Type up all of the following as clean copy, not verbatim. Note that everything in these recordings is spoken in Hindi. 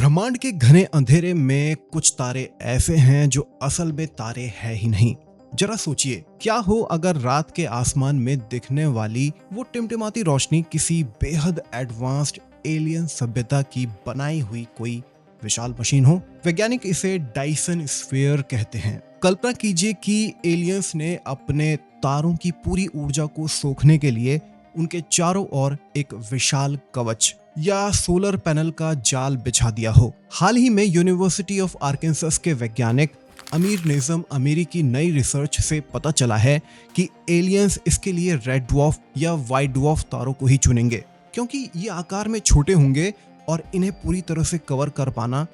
ब्रह्मांड के घने अंधेरे में कुछ तारे ऐसे हैं जो असल में तारे है ही नहीं। जरा सोचिए, क्या हो अगर रात के आसमान में दिखने वाली वो टिमटिमाती रोशनी किसी बेहद एडवांस्ड एलियन सभ्यता की बनाई हुई कोई विशाल मशीन हो। वैज्ञानिक इसे डायसन स्फीयर कहते हैं। कल्पना कीजिए कि एलियंस ने अपने तारों की पूरी ऊर्जा को सोखने के लिए उनके चारों ओर एक विशाल कवच या सोलर पैनल का जाल बिछा दिया हो। हाल ही में यूनिवर्सिटी ऑफ आर्कांसस के वैज्ञानिक अमीर नेज़म अमीरी की नई रिसर्च से पता चला है कि एलियंस इसके लिए रेड ड्वार्फ या व्हाइट ड्वार्फ तारों को ही चुनेंगे, क्योंकि ये आकार में छोटे होंगे और इन्हें पूरी तरह से कवर कर पाना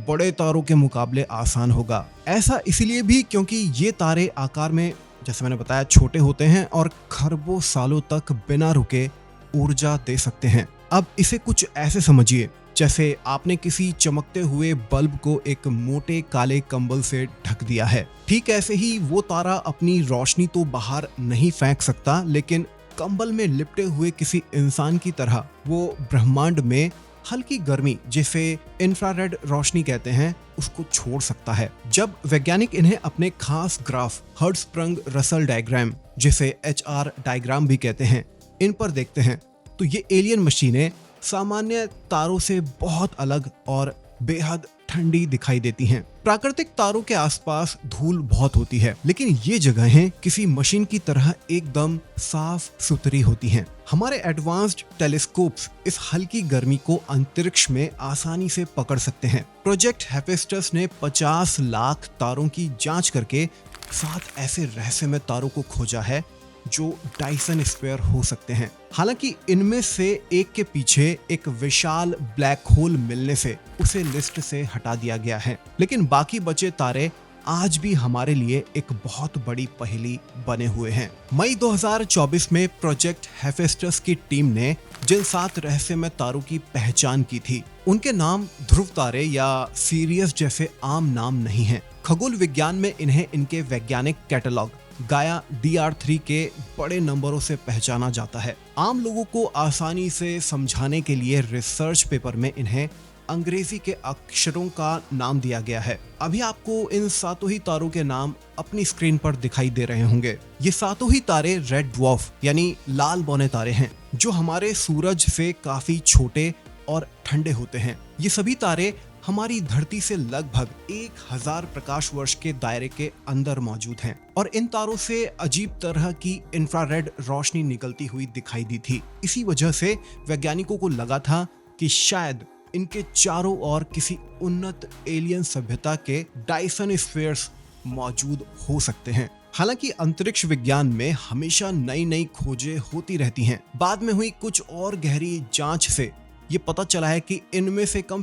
बड़े तारों के मुकाबले आसान होगा। ऐसा इसलिए भी क्योंकि ये तारे आकार में, जैसे मैंने बताया, छोटे होते हैं और खरबों सालों तक बिना रुके ऊर्जा दे सकते हैं। अब इसे कुछ ऐसे समझिए जैसे आपने किसी चमकते हुए बल्ब को एक मोटे काले कंबल से ढक दिया है। ठीक ऐसे ही वो तारा अपनी रोशनी तो बाहर नहीं फेंक सकता, लेकिन कंबल में लिपटे हुए किसी इंसान की तरह वो ब्रह्मांड में हल्की गर्मी, जिसे इंफ्रारेड रोशनी कहते हैं, उसको छोड़ सकता है। जब वैज्ञानिक इन्हें अपने खास ग्राफ हर्ट्जस्प्रंग रसल डायग्राम, जिसे HR डायग्राम भी कहते हैं, इन पर देखते हैं तो ये एलियन मशीनें सामान्य तारों से बहुत अलग और बेहद ठंडी दिखाई देती हैं। प्राकृतिक तारों के आसपास धूल बहुत होती है, लेकिन ये जगहें किसी मशीन की तरह एकदम साफ सुथरी होती हैं। हमारे एडवांस्ड टेलीस्कोप्स इस हल्की गर्मी को अंतरिक्ष में आसानी से पकड़ सकते हैं। प्रोजेक्ट हेफेस्टस ने 50 लाख तारों की जांच करके 7 ऐसे रहस्यमय तारों को खोजा है जो डायसन स्फीयर हो सकते हैं। हालांकि इनमें से एक के पीछे एक विशाल ब्लैक होल मिलने से उसे लिस्ट से हटा दिया गया है, लेकिन बाकी बचे तारे आज भी हमारे लिए एक बहुत बड़ी पहेली बने हुए हैं। मई 2024 में प्रोजेक्ट हेफेस्टस की टीम ने जिन 7 रहस्यमय तारों की पहचान की थी, उनके नाम ध्रुव तारे या सीरियस जैसे आम नाम नहीं हैं। खगोल विज्ञान में इन्हें इनके वैज्ञानिक कैटलॉग गाया DR3 के बड़े नंबरों से पहचाना जाता है। आम लोगों को आसानी से समझाने के लिए रिसर्च पेपर में इन्हें अंग्रेजी के अक्षरों का नाम दिया गया है। अभी आपको इन 7 ही तारों के नाम अपनी स्क्रीन पर दिखाई दे रहे होंगे। ये 7 ही तारे रेड ड्वार्फ यानी लाल बौने तारे हैं, जो हमारे सूरज से काफी छोटे और ठंडे होते हैं। ये सभी तारे हमारी धरती से लगभग 1000 प्रकाश वर्ष के दायरे के अंदर मौजूद हैं और इन तारों से अजीब तरह की इंफ्रारेड रोशनी निकलती हुई दिखाई दी थी। इसी वजह से वैज्ञानिकों को लगा था कि शायद इनके चारों ओर किसी उन्नत एलियन सभ्यता के डायसन स्फीयर्स मौजूद हो सकते हैं। हालांकि अंतरिक्ष विज्ञान में हमेशा नई नई खोजें होती रहती हैं। बाद में हुई कुछ और गहरी जांच से ये पता चला है कि इनमें से कम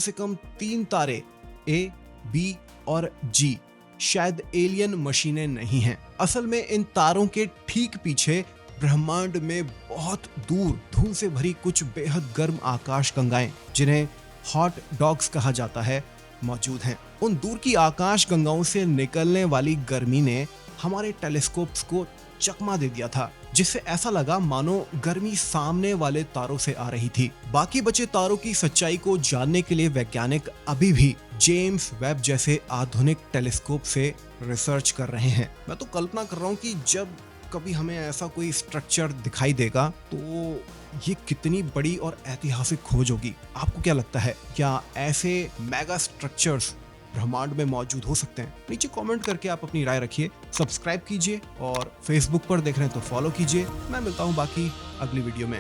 3 तारे A, B और G शायद एलियन मशीनें नहीं हैं। असल में इन तारों के ठीक पीछे ब्रह्मांड में बहुत दूर धूल से भरी कुछ बेहद गर्म आकाश गंगाएं, जिन्हें हॉट डॉग्स कहा जाता है, मौजूद हैं। उन दूर की आकाश गंगाओं से निकलने वाली गर्मी ने हमारे टेलीस्कोप्स को चकमा दे दिया था, जिससे ऐसा लगा मानो गर्मी सामने वाले तारों से आ रही थी। बाकी बचे तारों की सच्चाई को जानने के लिए वैज्ञानिक अभी भी जेम्स वेब जैसे आधुनिक टेलीस्कोप से रिसर्च कर रहे हैं। मैं तो कल्पना कर रहा हूँ कि जब कभी हमें ऐसा कोई स्ट्रक्चर दिखाई देगा तो ये कितनी बड़ी और ऐतिहासिक खोज होगी। आपको क्या लगता है, क्या ऐसे मेगा स्ट्रक्चर्स ब्रह्मांड में मौजूद हो सकते हैं? नीचे कमेंट करके आप अपनी राय रखिए। सब्सक्राइब कीजिए और फेसबुक पर देख रहे हैं तो फॉलो कीजिए। मैं मिलता हूँ बाकी अगली वीडियो में।